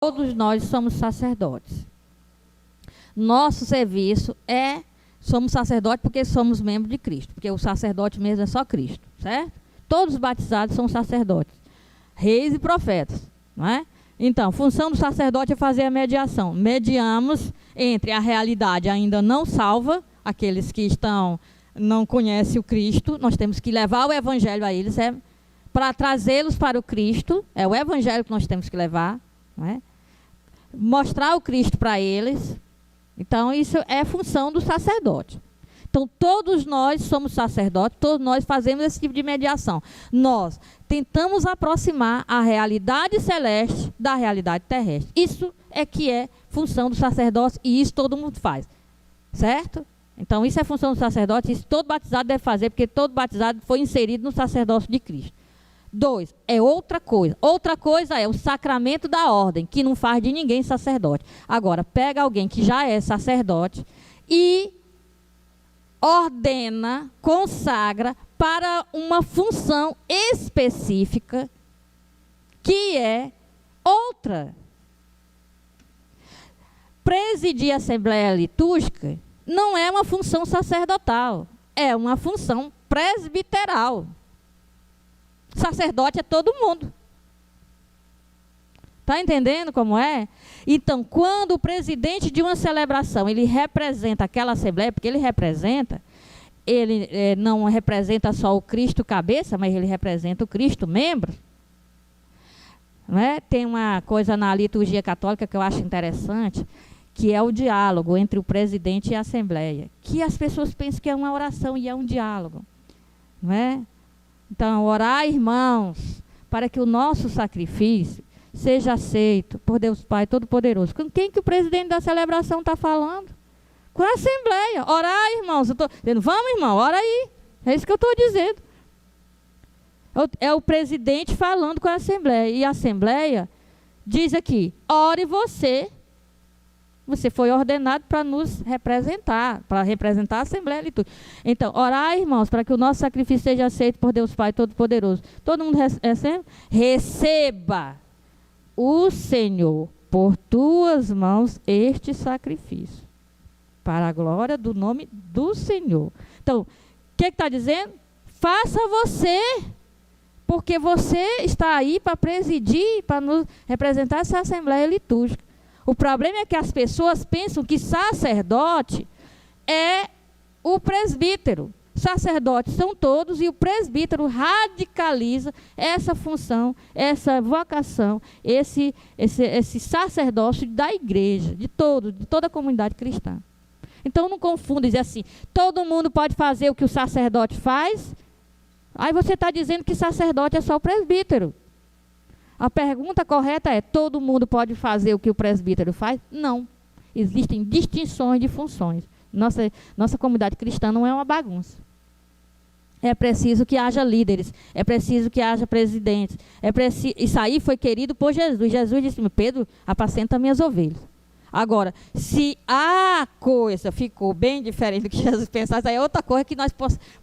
Todos nós somos sacerdotes. Nosso serviço somos sacerdotes porque somos membros de Cristo, porque o sacerdote mesmo é só Cristo, certo? Todos os batizados são sacerdotes, reis e profetas, não é? Então, a função do sacerdote é fazer a mediação. Mediamos entre a realidade ainda não salva, aqueles que não conhecem o Cristo, nós temos que levar o evangelho a eles, para trazê-los para o Cristo, é o evangelho que nós temos que levar, não é? Mostrar o Cristo para eles. Então, isso é função do sacerdote. Então, todos nós somos sacerdotes, todos nós fazemos esse tipo de mediação. Nós tentamos aproximar a realidade celeste da realidade terrestre. Isso é que é função do sacerdote e isso todo mundo faz. Certo? Então, isso é função do sacerdote, isso todo batizado deve fazer, porque todo batizado foi inserido no sacerdócio de Cristo. 2, é outra coisa. Outra coisa é o sacramento da ordem, que não faz de ninguém sacerdote. Agora, pega alguém que já é sacerdote e ordena, consagra para uma função específica, que é outra. Presidir a Assembleia Litúrgica não é uma função sacerdotal, é uma função presbiteral. Sacerdote é todo mundo. Está entendendo como é? Então, quando o presidente de uma celebração, ele representa aquela assembleia, porque ele não representa só o Cristo cabeça, mas ele representa o Cristo membro. Não é? Tem uma coisa na liturgia católica que eu acho interessante, que é o diálogo entre o presidente e a assembleia. Que as pessoas pensam que é uma oração e é um diálogo. Não é? Então, orar, irmãos, para que o nosso sacrifício seja aceito por Deus Pai Todo-Poderoso. Com quem que o presidente da celebração está falando? Com a Assembleia. Orar, irmãos. Eu estou dizendo, vamos, irmão, ora aí. É isso que eu estou dizendo. É o presidente falando com a Assembleia. E a Assembleia diz aqui, ore você. Você foi ordenado para nos representar, para representar a Assembleia Litúrgica. Então, orar, irmãos, para que o nosso sacrifício seja aceito por Deus Pai Todo-Poderoso. Todo mundo recebe? Receba o Senhor por tuas mãos este sacrifício, para a glória do nome do Senhor. Então, o que está dizendo? Faça você, porque você está aí para presidir, para nos representar essa Assembleia Litúrgica. O problema é que as pessoas pensam que sacerdote é o presbítero. Sacerdotes são todos e o presbítero radicaliza essa função, essa vocação, esse sacerdócio da igreja, de toda a comunidade cristã. Então não confunda, dizer assim, todo mundo pode fazer o que o sacerdote faz, aí você está dizendo que sacerdote é só o presbítero. A pergunta correta é, todo mundo pode fazer o que o presbítero faz? Não. Existem distinções de funções. Nossa comunidade cristã não é uma bagunça. É preciso que haja líderes, é preciso que haja presidentes. Isso aí foi querido por Jesus. Jesus disse, Pedro, apacenta minhas ovelhas. Agora, se a coisa ficou bem diferente do que Jesus pensava, aí é outra coisa que nós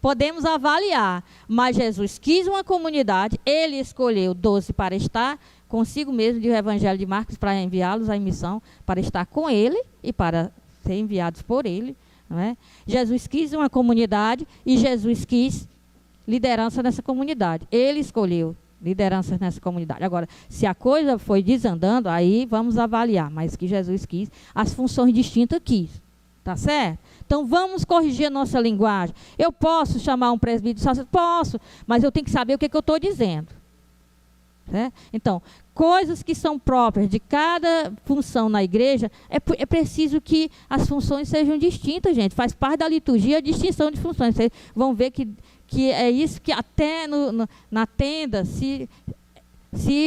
podemos avaliar. Mas Jesus quis uma comunidade, ele escolheu 12 para estar consigo mesmo, de o Evangelho de Marcos, para enviá-los à missão, para estar com ele e para ser enviados por ele. Não é? Jesus quis uma comunidade e Jesus quis liderança nessa comunidade. Ele escolheu lideranças nessa comunidade. Agora, se a coisa foi desandando, aí vamos avaliar, mas que Jesus quis, as funções distintas quis, tá certo? Então, vamos corrigir a nossa linguagem. Eu posso chamar um presbítero sacerdote? Posso, mas eu tenho que saber o que eu estou dizendo. Certo? Então, coisas que são próprias de cada função na igreja, é preciso que as funções sejam distintas, gente. Faz parte da liturgia a distinção de funções. Vocês vão ver que é isso que até na tenda se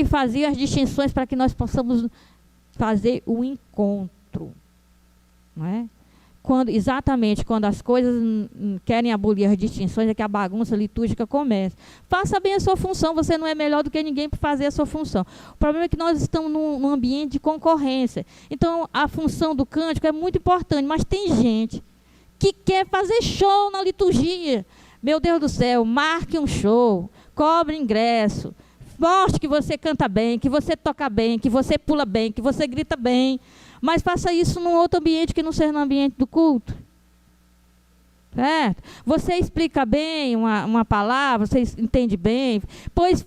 fazia as distinções para que nós possamos fazer o encontro. Não é? Exatamente quando as coisas querem abolir as distinções, é que a bagunça litúrgica começa. Faça bem a sua função, você não é melhor do que ninguém para fazer a sua função. O problema é que nós estamos num ambiente de concorrência. Então, a função do cântico é muito importante, mas tem gente que quer fazer show na liturgia. Meu Deus do céu, marque um show, cobre ingresso, Mostre que você canta bem, que você toca bem, que você pula bem, que você grita bem. Mas faça isso num outro ambiente que não seja no ambiente do culto. Certo? Você explica bem uma palavra, você entende bem, pois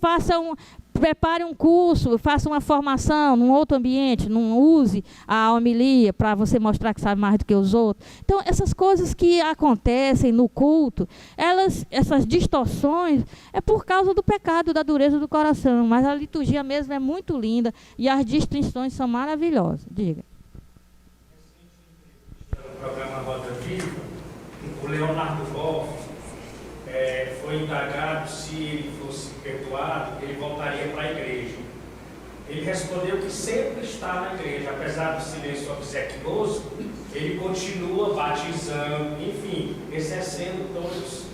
prepare um curso, faça uma formação num outro ambiente, não use a homilia para você mostrar que sabe mais do que os outros. Então, essas coisas que acontecem no culto, essas distorções, é por causa do pecado, da dureza do coração, mas a liturgia mesmo é muito linda e as distinções são maravilhosas. Diga. No programa Roda Viva, o Leonardo Boff foi indagado se ele fosse perdoado, ele voltaria para a igreja. Ele respondeu que sempre está na igreja, apesar do silêncio obsequioso, ele continua batizando, enfim, exercendo todas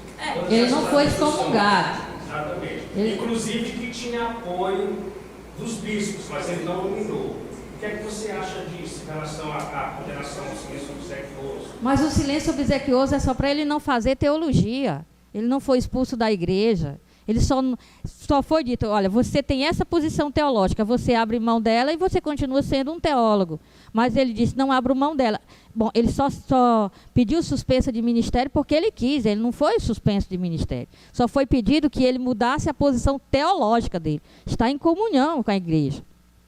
ele não foi excomungado. Exatamente. Inclusive que tinha apoio dos bispos, mas ele não dominou. O que é que você acha disso em relação à condenação ao silêncio obsequioso? Mas o silêncio obsequioso é só para ele não fazer teologia. Ele não foi expulso da igreja. Ele só foi dito, olha, você tem essa posição teológica, você abre mão dela e você continua sendo um teólogo. Mas ele disse, não abro mão dela. Bom, ele só pediu suspensa de ministério porque ele quis, ele não foi suspenso de ministério. Só foi pedido que ele mudasse a posição teológica dele. Está em comunhão com a igreja.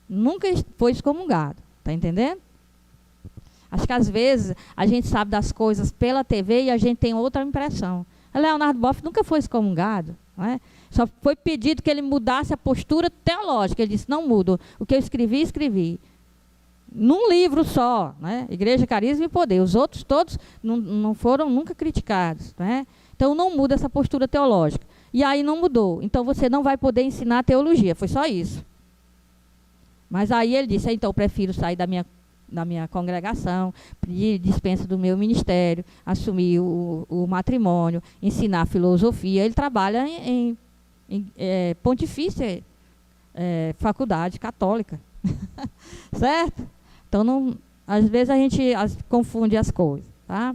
Nunca foi excomungado. Está entendendo? Acho que às vezes a gente sabe das coisas pela TV e a gente tem outra impressão. Leonardo Boff nunca foi excomungado. Não é? Só foi pedido que ele mudasse a postura teológica. Ele disse, não mudo. O que eu escrevi, escrevi. Num livro só. Né? Igreja, Carisma e Poder. Os outros todos não foram nunca criticados. Né? Então não muda essa postura teológica. E aí não mudou. Então você não vai poder ensinar teologia. Foi só isso. Mas aí ele disse, então eu prefiro sair da minha congregação, pedir dispensa do meu ministério, assumir o matrimônio, ensinar filosofia. Ele trabalha em Pontifícia Faculdade Católica. Certo? Então, às vezes a gente confunde as coisas. Tá?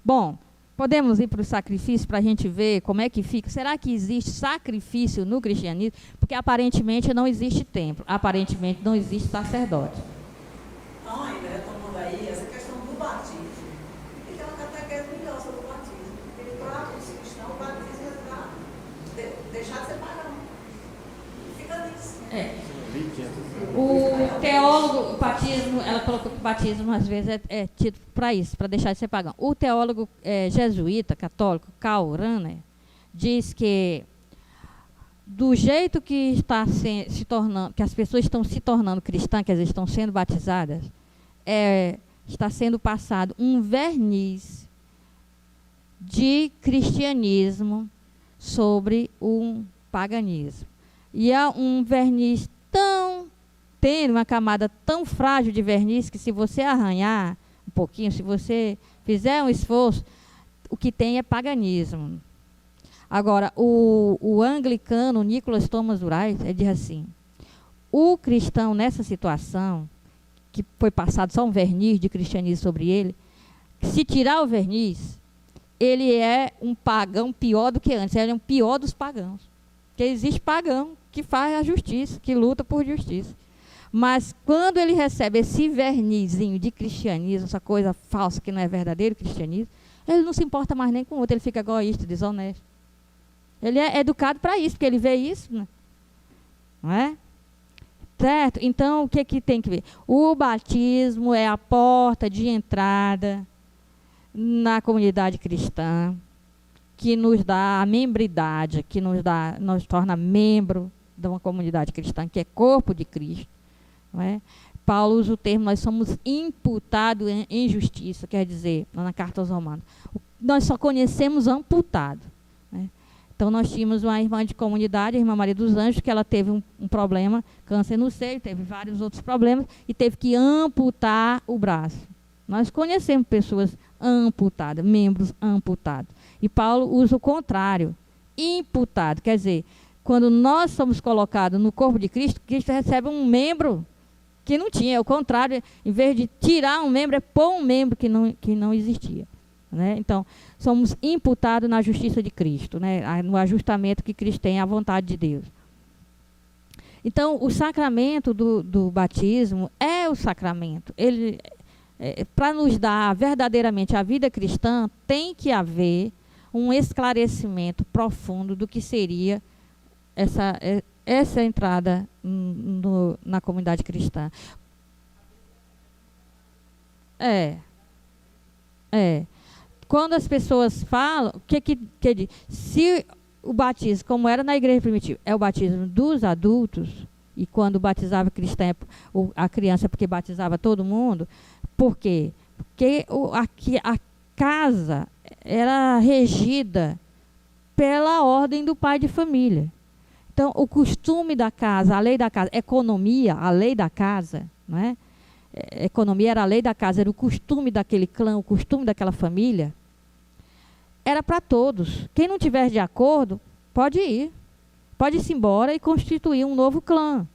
Bom, podemos ir para o sacrifício para a gente ver como é que fica. Será que existe sacrifício no cristianismo? Porque aparentemente não existe templo, aparentemente não existe sacerdote. Então, ainda retomando aí essa questão do batismo. Tem que ter uma catequese melhor sobre o batismo. Porque para os cristãos, o batismo é para deixar de ser pagão. Fica nisso. O teólogo, o batismo, ela colocou que o batismo às vezes é tido para isso, para deixar de ser pagão. O teólogo jesuíta, católico, Karl Rahner, diz que do jeito que está se tornando, que as pessoas estão se tornando cristãs, que elas estão sendo batizadas, está sendo passado um verniz de cristianismo sobre um paganismo. E é um verniz tem uma camada tão frágil de verniz que se você arranhar um pouquinho, se você fizer um esforço, o que tem é paganismo. Agora, o anglicano Nicholas Thomas Wright, ele diz assim, o cristão nessa situação, que foi passado só um verniz de cristianismo sobre ele, se tirar o verniz, ele é um pagão pior do que antes, ele é um pior dos pagãos. Porque existe pagão que faz a justiça, que luta por justiça. Mas quando ele recebe esse vernizinho de cristianismo, essa coisa falsa que não é verdadeiro cristianismo, ele não se importa mais nem com o outro, ele fica egoísta, desonesto. Ele é educado para isso, porque ele vê isso, né? Não é? Certo? Então, o que tem que ver? O batismo é a porta de entrada na comunidade cristã, que nos dá a membridade, que nos torna membro de uma comunidade cristã, que é corpo de Cristo. Não é? Paulo usa o termo, nós somos imputados em justiça, quer dizer, na carta aos Romanos. Nós só conhecemos amputado. Né? Então, nós tínhamos uma irmã de comunidade, a irmã Maria dos Anjos, que ela teve um problema, câncer no seio, teve vários outros problemas, e teve que amputar o braço. Nós conhecemos pessoas amputadas, membros amputados. E Paulo usa o contrário, imputado, quer dizer, quando nós somos colocados no corpo de Cristo, Cristo recebe um membro que não tinha, é o contrário, em vez de tirar um membro, é pôr um membro que não existia. Né? Então, somos imputados na justiça de Cristo, né? No ajustamento que Cristo tem à vontade de Deus. Então, o sacramento do batismo é o sacramento. Ele, para nos dar verdadeiramente a vida cristã, tem que haver um esclarecimento profundo do que seria essa entrada na comunidade cristã. Quando as pessoas falam, se o batismo, como era na igreja primitiva, é o batismo dos adultos, e quando batizava a criança, porque batizava todo mundo, por quê? Porque a casa era regida pela ordem do pai de família. Então, o costume da casa, a lei da casa, economia, a lei da casa, não é? Economia era a lei da casa, era o costume daquele clã, o costume daquela família, era para todos. Quem não tiver de acordo, pode ir embora e constituir um novo clã.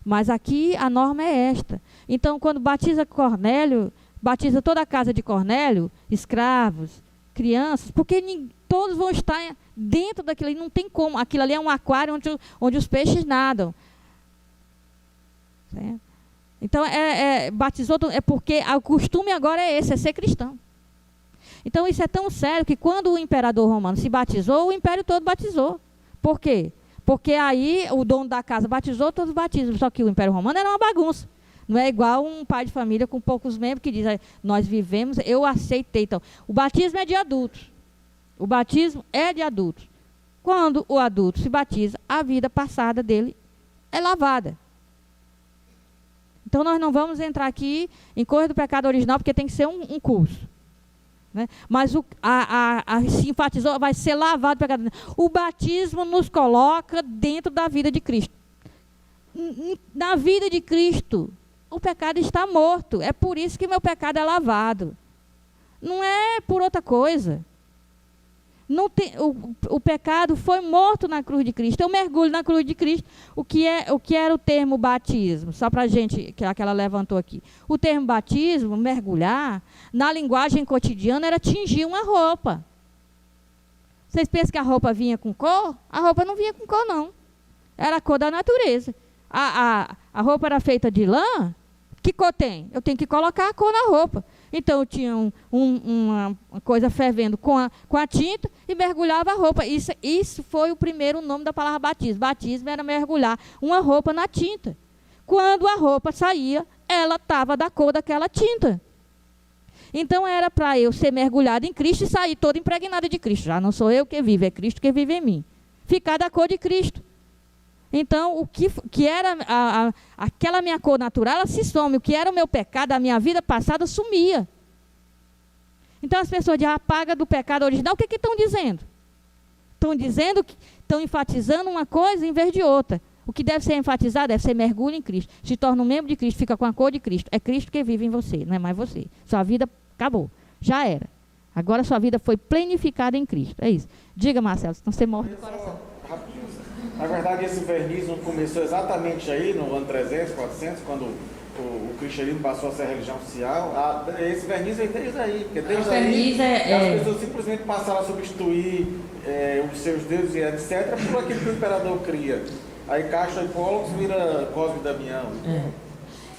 Mas aqui a norma é esta. Então, quando batiza Cornélio, batiza toda a casa de Cornélio, escravos, crianças, porque todos vão estar dentro daquilo ali, não tem como. Aquilo ali é um aquário onde os peixes nadam. Certo? Então, batizou, porque o costume agora é esse, é ser cristão. Então, isso é tão sério que quando o imperador romano se batizou, o império todo batizou. Por quê? Porque aí o dono da casa batizou, todos batizam. Só que o império romano era uma bagunça. Não é igual um pai de família com poucos membros que diz, nós vivemos, eu aceitei. Então, o batismo é de adultos. O batismo é de adultos. Quando o adulto se batiza, a vida passada dele é lavada. Então, nós não vamos entrar aqui em coisa do pecado original, porque tem que ser um curso. Né? Mas se enfatizou, vai ser lavado do pecado. O batismo nos coloca dentro da vida de Cristo. Na vida de Cristo, o pecado está morto. É por isso que meu pecado é lavado. Não é por outra coisa. Não tem, o pecado foi morto na cruz de Cristo. Eu mergulho na cruz de Cristo. O que era o termo batismo? Só para a gente, que ela levantou aqui. O termo batismo, mergulhar, na linguagem cotidiana, era tingir uma roupa. Vocês pensam que a roupa vinha com cor? A roupa não vinha com cor, não. Era a cor da natureza. A roupa era feita de lã. Que cor tem? Eu tenho que colocar a cor na roupa. Então, eu tinha uma coisa fervendo com a tinta e mergulhava a roupa. Isso foi o primeiro nome da palavra batismo. Batismo era mergulhar uma roupa na tinta. Quando a roupa saía, ela estava da cor daquela tinta. Então, era para eu ser mergulhada em Cristo e sair toda impregnada de Cristo. Já não sou eu que vivo, é Cristo que vive em mim. Ficar da cor de Cristo. Então, o que era aquela minha cor natural, ela se some. O que era o meu pecado, a minha vida passada, sumia. Então, as pessoas dizem, apaga do pecado original. O que estão dizendo? Estão dizendo que estão enfatizando uma coisa em vez de outra. O que deve ser enfatizado deve ser mergulho em Cristo. Se torna um membro de Cristo, fica com a cor de Cristo. É Cristo que vive em você, não é mais você. Sua vida acabou. Já era. Agora sua vida foi planificada em Cristo. É isso. Diga, Marcelo, senão você morre do coração. Na verdade, esse verniz não começou exatamente aí, no ano 300, 400, quando o cristianismo passou a ser a religião oficial. Esse verniz vem desde aí, porque desde aí as pessoas simplesmente passaram a substituir os seus deuses e etc. por aquilo que o imperador cria. Aí Castro e Pólux vira Cosme e Damião.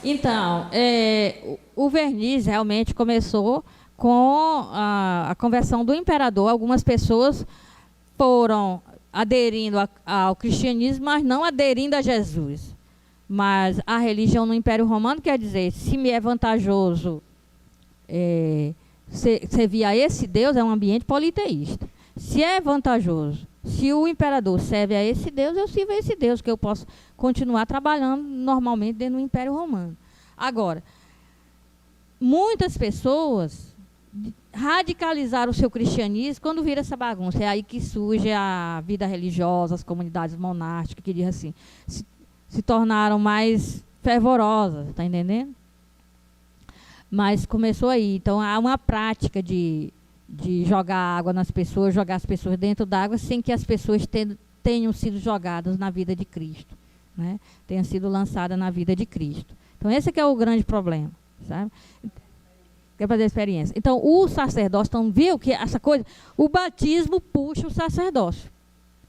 Então, o verniz realmente começou com a conversão do imperador. Algumas pessoas foram aderindo ao cristianismo, mas não aderindo a Jesus. Mas a religião no Império Romano quer dizer, se me é vantajoso servir a esse Deus, é um ambiente politeísta. Se é vantajoso, se o imperador serve a esse Deus, eu sirvo a esse Deus, que eu posso continuar trabalhando normalmente dentro do Império Romano. Agora, muitas pessoas radicalizar o seu cristianismo quando vira essa bagunça. É aí que surge a vida religiosa, as comunidades monásticas, que diz assim, se tornaram mais fervorosas, está entendendo? Mas começou aí. Então, há uma prática de jogar água nas pessoas, jogar as pessoas dentro d'água, sem que as pessoas tenham sido jogadas na vida de Cristo, né? Tenham sido lançadas na vida de Cristo. Então, esse que é o grande problema, sabe? Quer fazer a experiência. Então, o sacerdócio, viu que essa coisa, o batismo puxa o sacerdócio.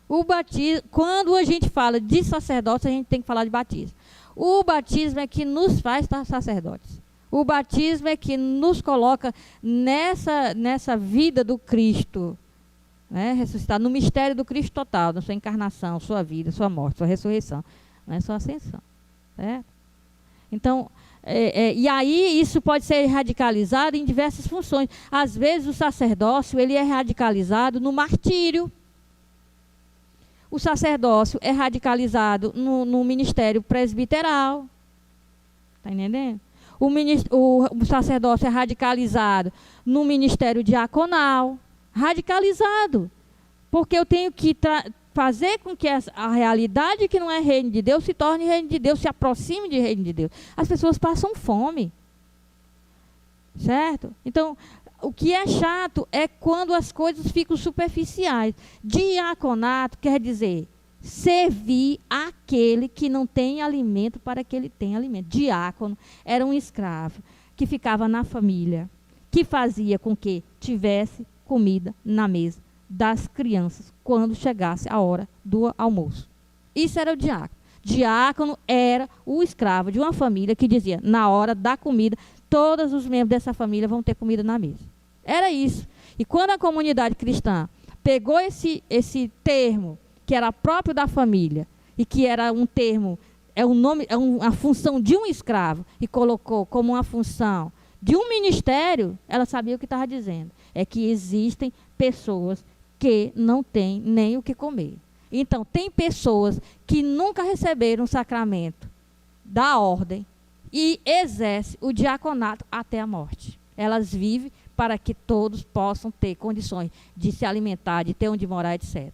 O batismo, quando a gente fala de sacerdócio, a gente tem que falar de batismo. O batismo é que nos faz estar sacerdotes. O batismo é que nos coloca nessa vida do Cristo, né, ressuscitado, no mistério do Cristo total, na sua encarnação, sua vida, sua morte, sua ressurreição, né, sua ascensão. Certo? Então, e aí isso pode ser radicalizado em diversas funções. Às vezes o sacerdócio ele é radicalizado no martírio. O sacerdócio é radicalizado no ministério presbiteral. Está entendendo? O sacerdócio é radicalizado no ministério diaconal. Radicalizado. Porque eu tenho que fazer com que a realidade que não é reino de Deus se torne reino de Deus, se aproxime de reino de Deus. As pessoas passam fome. Certo? Então, o que é chato é quando as coisas ficam superficiais. Diaconato quer dizer servir aquele que não tem alimento para que ele tenha alimento. Diácono era um escravo que ficava na família, que fazia com que tivesse comida na mesa das crianças quando chegasse a hora do almoço. Isso era o diácono. Diácono era o escravo de uma família que dizia, na hora da comida, todos os membros dessa família vão ter comida na mesa. Era isso. E quando a comunidade cristã pegou esse termo, que era próprio da família, e que era um termo, a função de um escravo, e colocou como uma função de um ministério, ela sabia o que estava dizendo. É que existem pessoas que não têm nem o que comer. Então, tem pessoas que nunca receberam o sacramento da ordem e exercem o diaconato até a morte. Elas vivem para que todos possam ter condições de se alimentar, de ter onde morar, etc.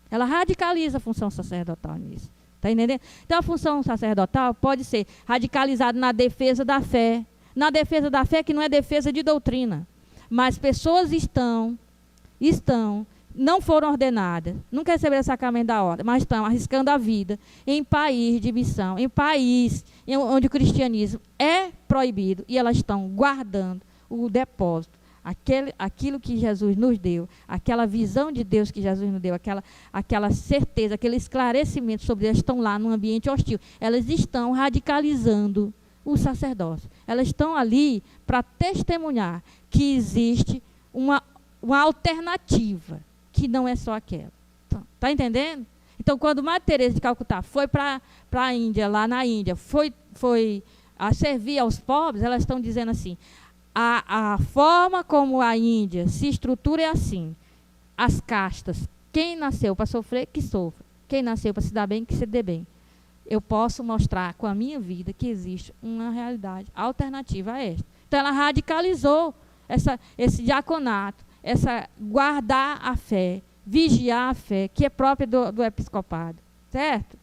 Ela radicaliza a função sacerdotal nisso. Está entendendo? Então, a função sacerdotal pode ser radicalizada na defesa da fé. Na defesa da fé, que não é defesa de doutrina. Mas pessoas não foram ordenadas, nunca receberam o sacramento da ordem, mas estão arriscando a vida em país de missão, em país onde o cristianismo é proibido, e elas estão guardando o depósito, aquilo que Jesus nos deu, aquela visão de Deus que Jesus nos deu, aquela certeza, aquele esclarecimento sobre Deus, estão lá num ambiente hostil. Elas estão radicalizando o sacerdócio. Elas estão ali para testemunhar que existe uma alternativa, que não é só aquela. Está entendendo? Então, quando Madre Teresa de Calcutá foi para a Índia, lá na Índia, foi a servir aos pobres, elas estão dizendo assim, a forma como a Índia se estrutura é assim, as castas, quem nasceu para sofrer, que sofra, quem nasceu para se dar bem, que se dê bem. Eu posso mostrar com a minha vida que existe uma realidade alternativa a esta. Então, ela radicalizou esse diaconato, guardar a fé, vigiar a fé, que é própria do episcopado, certo?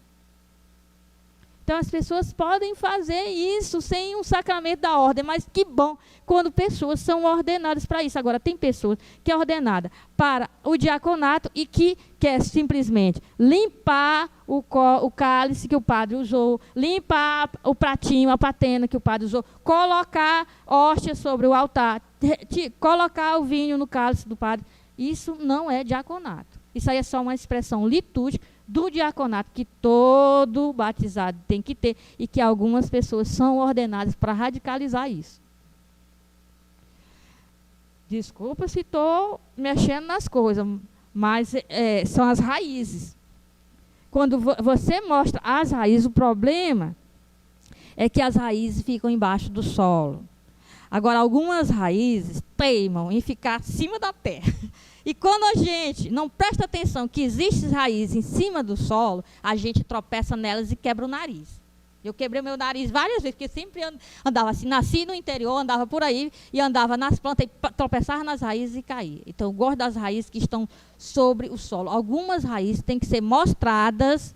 Então, as pessoas podem fazer isso sem um sacramento da ordem, mas que bom quando pessoas são ordenadas para isso. Agora, tem pessoas que é ordenada para o diaconato e que quer simplesmente limpar o cálice que o padre usou, limpar o pratinho, a patena que o padre usou, colocar hóstia sobre o altar, colocar o vinho no cálice do padre. Isso não é diaconato. Isso aí é só uma expressão litúrgica do diaconato que todo batizado tem que ter e que algumas pessoas são ordenadas para radicalizar isso. Desculpa se estou mexendo nas coisas, mas são as raízes. Quando você mostra as raízes, o problema é que as raízes ficam embaixo do solo. Agora, algumas raízes teimam em ficar acima da terra. E quando a gente não presta atenção que existem raízes em cima do solo, a gente tropeça nelas e quebra o nariz. Eu quebrei meu nariz várias vezes, porque sempre andava assim, nasci no interior, andava por aí, e andava nas plantas, e tropeçava nas raízes e caía. Então, eu gosto das raízes que estão sobre o solo. Algumas raízes têm que ser mostradas,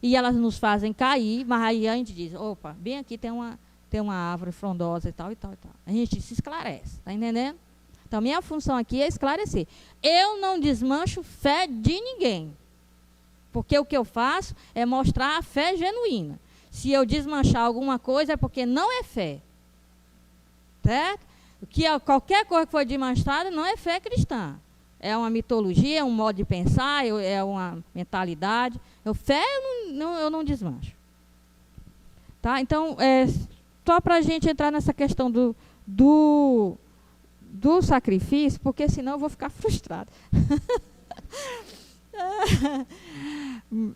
e elas nos fazem cair, mas aí a gente diz, opa, bem aqui tem uma árvore frondosa e tal, e tal, e tal. A gente se esclarece, está entendendo? Então, minha função aqui é esclarecer. Eu não desmancho fé de ninguém. Porque o que eu faço é mostrar a fé genuína. Se eu desmanchar alguma coisa é porque não é fé. Certo? Qualquer coisa que for desmanchada não é fé cristã. é uma mitologia, é um modo de pensar, é uma mentalidade. Fé eu não desmancho. Tá? Então, só para a gente entrar nessa questão do sacrifício, porque senão eu vou ficar frustrada.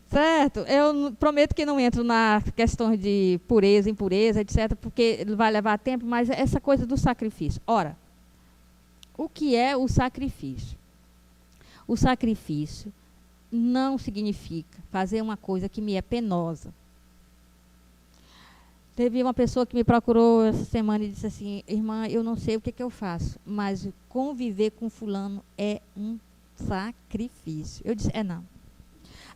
Certo? Eu prometo que não entro na questão de pureza, impureza, etc., porque vai levar tempo, mas essa coisa do sacrifício. Ora, o que é o sacrifício? O sacrifício não significa fazer uma coisa que me é penosa. Teve uma pessoa que me procurou essa semana e disse assim: irmã, eu não sei o que eu faço, mas conviver com fulano é um sacrifício. Eu disse: não.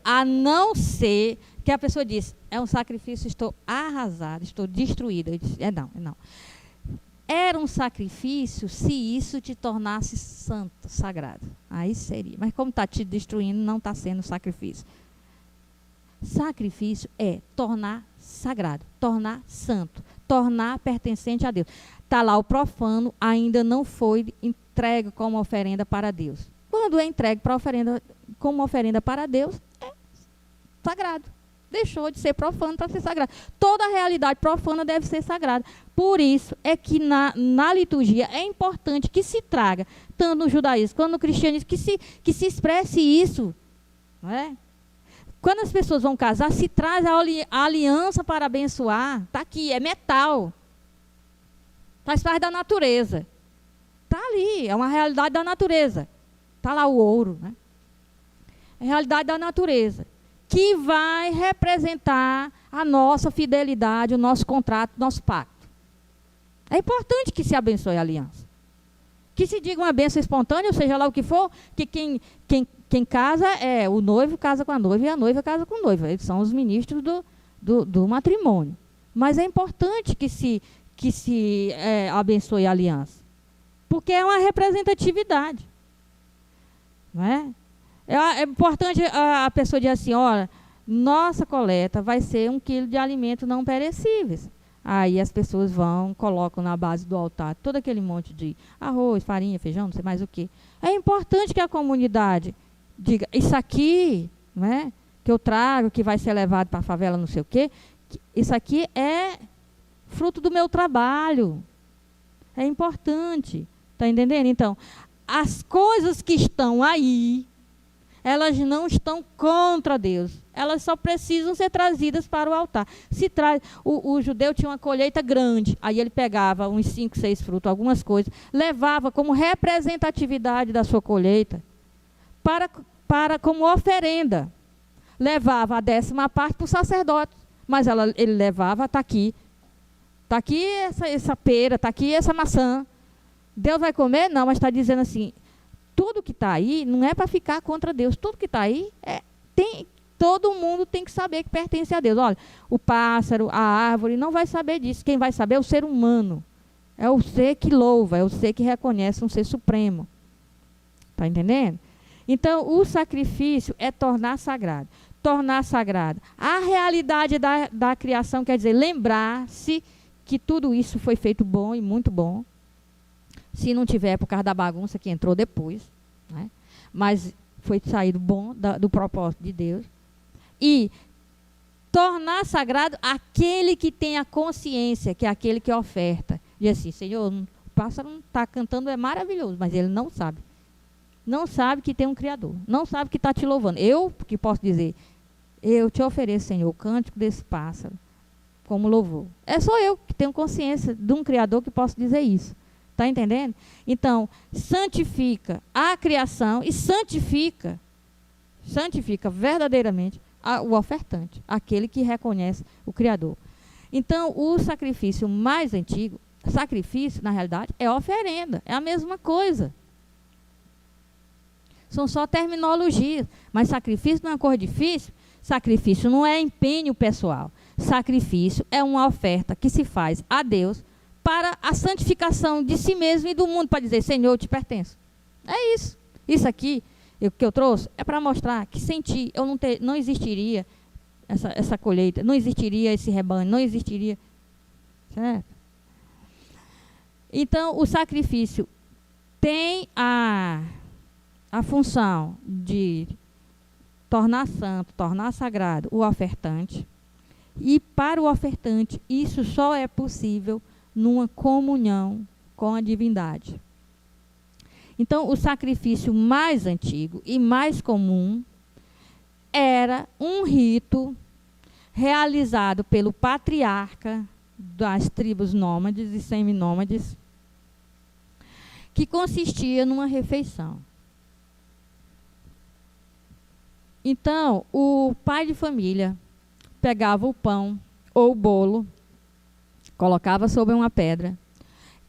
A não ser que a pessoa disse: é um sacrifício, estou arrasada, estou destruída. Eu disse: não. Era um sacrifício se isso te tornasse santo, sagrado. Aí seria. Mas como está te destruindo, não está sendo sacrifício. Sacrifício é tornar sagrado, tornar santo, tornar pertencente a Deus. Está lá o profano, ainda não foi entregue como oferenda para Deus. Quando é entregue como oferenda para Deus, é sagrado. Deixou de ser profano para ser sagrado. Toda a realidade profana deve ser sagrada. Por isso é que na liturgia é importante que se traga, tanto no judaísmo quanto no cristianismo, que se expresse isso. Não é? Quando as pessoas vão casar, se traz a aliança para abençoar. Está aqui, é metal. Faz parte da natureza. Está ali, é uma realidade da natureza. Está lá o ouro. Né? É a realidade da natureza. Que vai representar a nossa fidelidade, o nosso contrato, o nosso pacto. É importante que se abençoe a aliança. Que se diga uma bênção espontânea, ou seja lá o que for, que quem casa o noivo casa com a noiva e a noiva casa com o noivo. Eles são os ministros do matrimônio. Mas é importante que se abençoe a aliança. Porque é uma representatividade. Não é? É importante a pessoa dizer assim: olha, nossa coleta vai ser 1 quilo de alimentos não perecíveis. Aí as pessoas colocam na base do altar todo aquele monte de arroz, farinha, feijão, não sei mais o quê. É importante que a comunidade diga: isso aqui, né, que eu trago, que vai ser levado para a favela, não sei o quê, isso aqui é fruto do meu trabalho. É importante. Está entendendo? Então, as coisas que estão aí, elas não estão contra Deus. Elas só precisam ser trazidas para o altar. O judeu tinha uma colheita grande. Aí ele pegava uns 5, 6 frutos, algumas coisas, levava como representatividade da sua colheita para como oferenda. Levava a 10ª parte para o sacerdote. Mas ele levava, está aqui essa pera, está aqui essa maçã. Deus vai comer? Não, mas está dizendo assim: tudo que está aí não é para ficar contra Deus. Tudo que está aí, todo mundo tem que saber que pertence a Deus. Olha, o pássaro, a árvore, não vai saber disso. Quem vai saber é o ser humano. É o ser que louva, é o ser que reconhece um ser supremo. Está entendendo? Então, o sacrifício é tornar sagrado. Tornar sagrado. A realidade da criação quer dizer lembrar-se que tudo isso foi feito bom e muito bom. Se não tiver por causa da bagunça que entrou depois, né? Mas foi saído bom do propósito de Deus. E tornar sagrado aquele que tem a consciência, que é aquele que oferta. Diz assim: Senhor, o pássaro não está cantando, é maravilhoso, mas ele não sabe. Não sabe que tem um Criador. Não sabe que está te louvando. Eu que posso dizer: eu te ofereço, Senhor, o cântico desse pássaro como louvor. É só eu que tenho consciência de um Criador que posso dizer isso. Está entendendo? Então, santifica a criação e santifica verdadeiramente o ofertante, aquele que reconhece o Criador. Então, o sacrifício mais antigo, sacrifício, na realidade, é oferenda, é a mesma coisa. São só terminologias, mas sacrifício não é uma coisa difícil. Sacrifício não é empenho pessoal. Sacrifício é uma oferta que se faz a Deus para a santificação de si mesmo e do mundo, para dizer: Senhor, eu te pertenço. É isso. Isso aqui que eu trouxe é para mostrar que sem ti não existiria essa colheita, não existiria esse rebanho, não existiria. Certo? Então, o sacrifício tem a função de tornar santo, tornar sagrado o ofertante. E para o ofertante, isso só é possível numa comunhão com a divindade. Então, o sacrifício mais antigo e mais comum era um rito realizado pelo patriarca das tribos nômades e seminômades, que consistia numa refeição. Então, o pai de família pegava o pão ou o bolo, colocava sobre uma pedra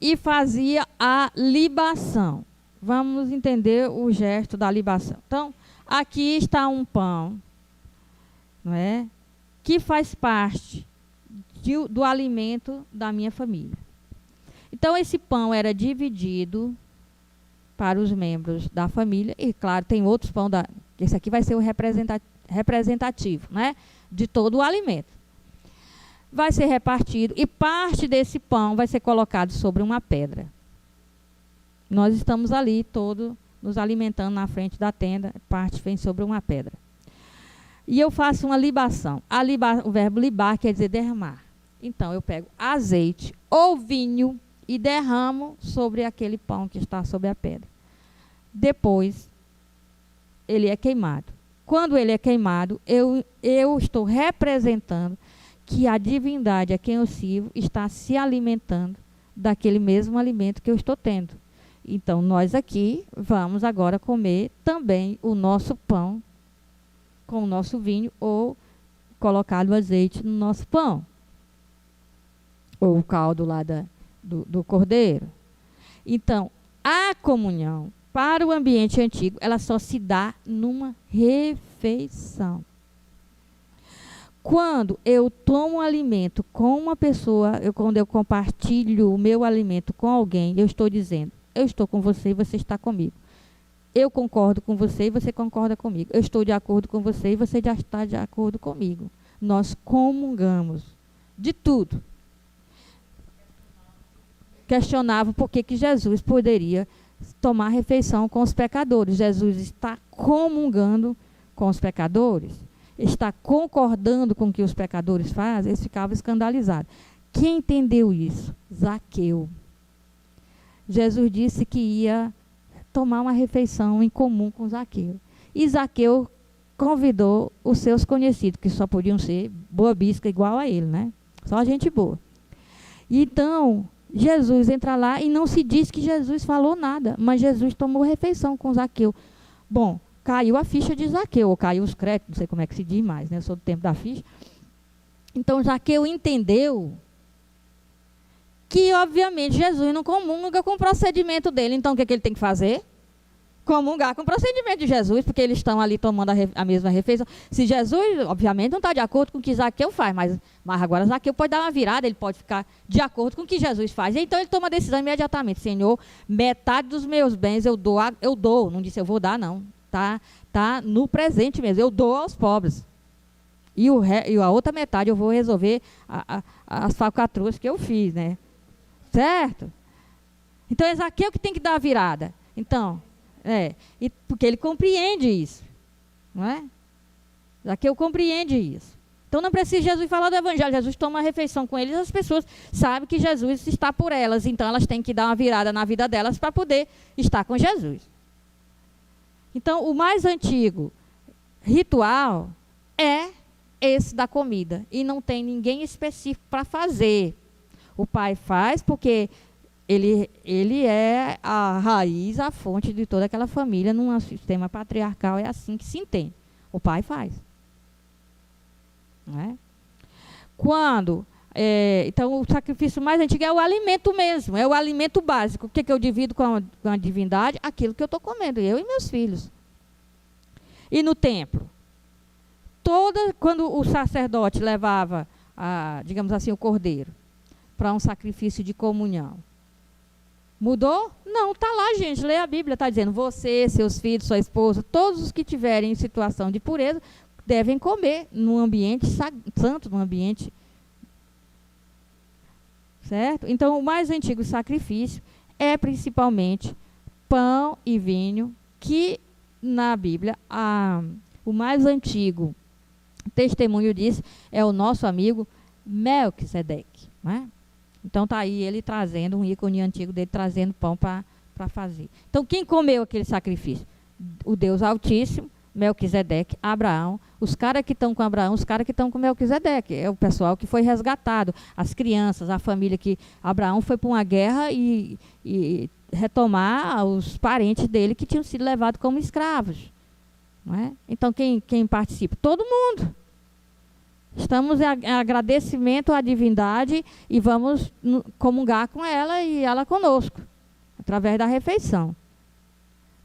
e fazia a libação. Vamos entender o gesto da libação. Então, aqui está um pão, não é? Que faz parte do alimento da minha família. Então, esse pão era dividido para os membros da família. E, claro, tem outros pão. Esse aqui vai ser o representativo, né, de todo o alimento. Vai ser repartido e parte desse pão vai ser colocado sobre uma pedra. Nós estamos ali, todos nos alimentando na frente da tenda, parte vem sobre uma pedra. E eu faço uma libação. O verbo libar quer dizer derramar. Então, eu pego azeite ou vinho e derramo sobre aquele pão que está sobre a pedra. Depois, ele é queimado. Quando ele é queimado, eu estou representando que a divindade a quem eu sirvo está se alimentando daquele mesmo alimento que eu estou tendo. Então, nós aqui vamos agora comer também o nosso pão com o nosso vinho ou colocar o azeite no nosso pão. Ou o caldo lá do cordeiro. Então, a comunhão para o ambiente antigo, ela só se dá numa refeição. Quando eu tomo um alimento com uma pessoa, quando eu compartilho o meu alimento com alguém, eu estou dizendo, eu estou com você e você está comigo. Eu concordo com você e você concorda comigo. Eu estou de acordo com você e você já está de acordo comigo. Nós comungamos de tudo. Questionava por que Jesus poderia tomar refeição com os pecadores. Jesus está comungando com os pecadores? Está concordando com o que os pecadores fazem? Eles ficavam escandalizados. Quem entendeu isso? Zaqueu. Jesus disse que ia tomar uma refeição em comum com Zaqueu. E Zaqueu convidou os seus conhecidos, que só podiam ser boa bisca igual a ele, né? Só gente boa. Então, Jesus entra lá e não se diz que Jesus falou nada, mas Jesus tomou refeição com Zaqueu. Bom, caiu a ficha de Zaqueu, ou caiu os créditos, não sei como é que se diz mais, né? Eu sou do tempo da ficha. Então, Zaqueu entendeu que, obviamente, Jesus não comunga com o procedimento dele. Então, o que ele tem que fazer? Comungar com o procedimento de Jesus, porque eles estão ali tomando a mesma refeição. Se Jesus, obviamente, não está de acordo com o que Zaqueu faz, mas agora Zaqueu pode dar uma virada, ele pode ficar de acordo com o que Jesus faz. Então, ele toma a decisão imediatamente. Senhor, metade dos meus bens eu dou. Não disse eu vou dar, não. Tá no presente mesmo. Eu dou aos pobres. E a outra metade eu vou resolver as falcatruas que eu fiz, né? Certo? Então, é Zaqueu que tem que dar a virada. Então, porque ele compreende isso. Não é? Zaqueu compreende isso. Então, não precisa Jesus falar do evangelho. Jesus toma uma refeição com eles, as pessoas sabem que Jesus está por elas. Então, elas têm que dar uma virada na vida delas para poder estar com Jesus. Então, o mais antigo ritual é esse da comida. E não tem ninguém específico para fazer. O pai faz porque ele é a raiz, a fonte de toda aquela família. Num sistema patriarcal é assim que se entende. O pai faz. Não é? Então, o sacrifício mais antigo é o alimento mesmo, é o alimento básico. O que eu divido com a divindade? Aquilo que eu estou comendo, eu e meus filhos. E no templo? Quando o sacerdote levava, digamos assim, o cordeiro, para um sacrifício de comunhão, mudou? Não, está lá, gente, lê a Bíblia, está dizendo, você, seus filhos, sua esposa, todos os que tiverem em situação de pureza, devem comer num ambiente santo, num ambiente... Certo? Então, o mais antigo sacrifício é principalmente pão e vinho, que na Bíblia, o mais antigo testemunho disso é o nosso amigo Melquisedeque, né? Então está aí ele trazendo um ícone antigo dele, trazendo pão para fazer. Então quem comeu aquele sacrifício? O Deus Altíssimo, Melquisedeque, Abraão, os caras que estão com Abraão, os caras que estão com Melquisedeque, é o pessoal que foi resgatado, as crianças, a família que Abraão foi para uma guerra e retomar os parentes dele que tinham sido levados como escravos, não é? Então quem participa? Todo mundo. Estamos em agradecimento à divindade e vamos comungar com ela e ela conosco, através da refeição.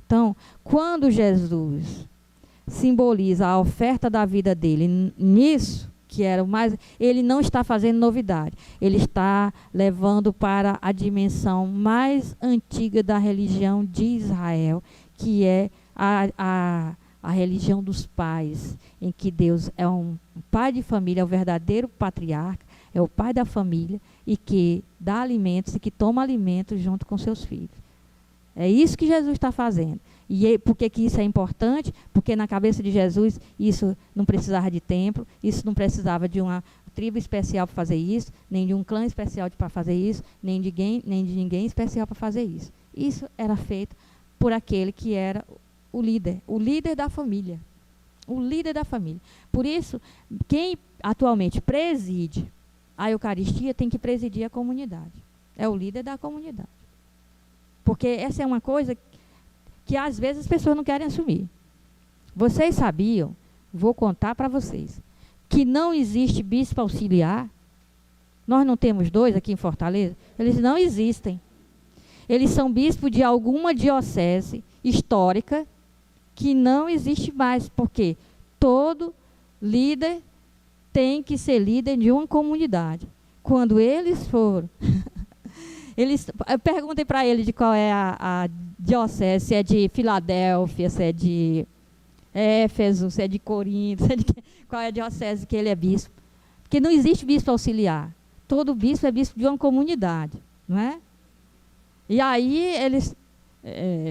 Então, quando Jesus simboliza a oferta da vida dele nisso, que era o mais, ele não está fazendo novidade, ele está levando para a dimensão mais antiga da religião de Israel, que é a religião dos pais, em que Deus é um pai de família, é o verdadeiro patriarca, é o pai da família e que dá alimentos e que toma alimentos junto com seus filhos. É isso que Jesus está fazendo. E por que isso é importante? Porque na cabeça de Jesus isso não precisava de templo, isso não precisava de uma tribo especial para fazer isso, nem de um clã especial para fazer isso, nem de ninguém especial para fazer isso. Isso era feito por aquele que era o líder da família. O líder da família. Por isso, quem atualmente preside a Eucaristia tem que presidir a comunidade. É o líder da comunidade. Porque essa é uma coisa que às vezes as pessoas não querem assumir. Vocês sabiam, vou contar para vocês, que não existe bispo auxiliar? Nós não temos 2 aqui em Fortaleza? Eles não existem. Eles são bispos de alguma diocese histórica que não existe mais, porque todo líder tem que ser líder de uma comunidade. Quando eles foram... perguntem para ele de qual é a diocese, se é de Filadélfia, se é de Éfeso, se é de Corinto, qual é a diocese que ele é bispo. Porque não existe bispo auxiliar. Todo bispo é bispo de uma comunidade, não é? E aí eles,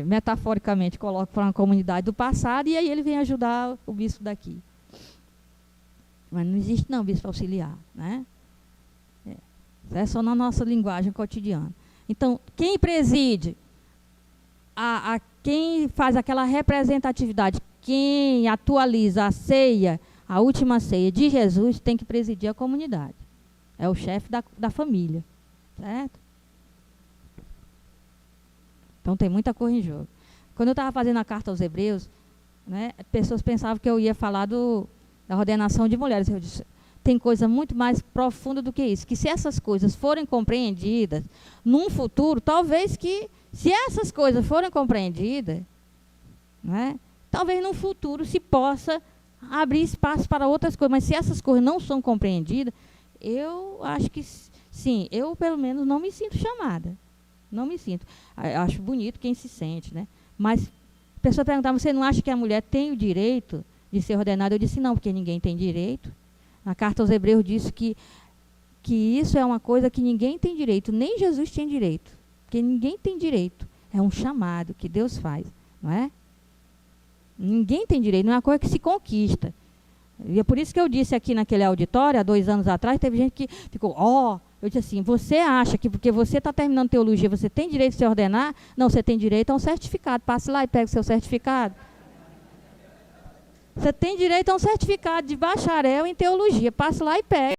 metaforicamente, colocam para uma comunidade do passado e aí ele vem ajudar o bispo daqui. Mas não existe não bispo auxiliar, né? É só na nossa linguagem cotidiana. Então, quem preside, quem faz aquela representatividade, quem atualiza a ceia, a última ceia de Jesus, tem que presidir a comunidade. É o chefe da família. Certo? Então, tem muita coisa em jogo. Quando eu estava fazendo a carta aos Hebreus, né, pessoas pensavam que eu ia falar da ordenação de mulheres. Eu disse... Tem coisa muito mais profunda do que isso. Que se essas coisas forem compreendidas, num futuro, talvez que, se essas coisas forem compreendidas, né, talvez num futuro se possa abrir espaço para outras coisas. Mas se essas coisas não são compreendidas, eu acho que, sim, eu pelo menos não me sinto chamada. Não me sinto. Eu acho bonito quem se sente, né? Mas a pessoa perguntava, você não acha que a mulher tem o direito de ser ordenada? Eu disse, não, porque ninguém tem direito. A carta aos Hebreus diz que isso é uma coisa que ninguém tem direito, nem Jesus tem direito, porque ninguém tem direito, é um chamado que Deus faz, não é? Ninguém tem direito, não é uma coisa que se conquista. E é por isso que eu disse aqui naquele auditório, há 2 anos atrás, teve gente que ficou, eu disse assim, você acha que porque você está terminando teologia, você tem direito de se ordenar? Não, você tem direito a um certificado, passe lá e pegue o seu certificado. Você tem direito a um certificado de bacharel em teologia. Passe lá e pegue.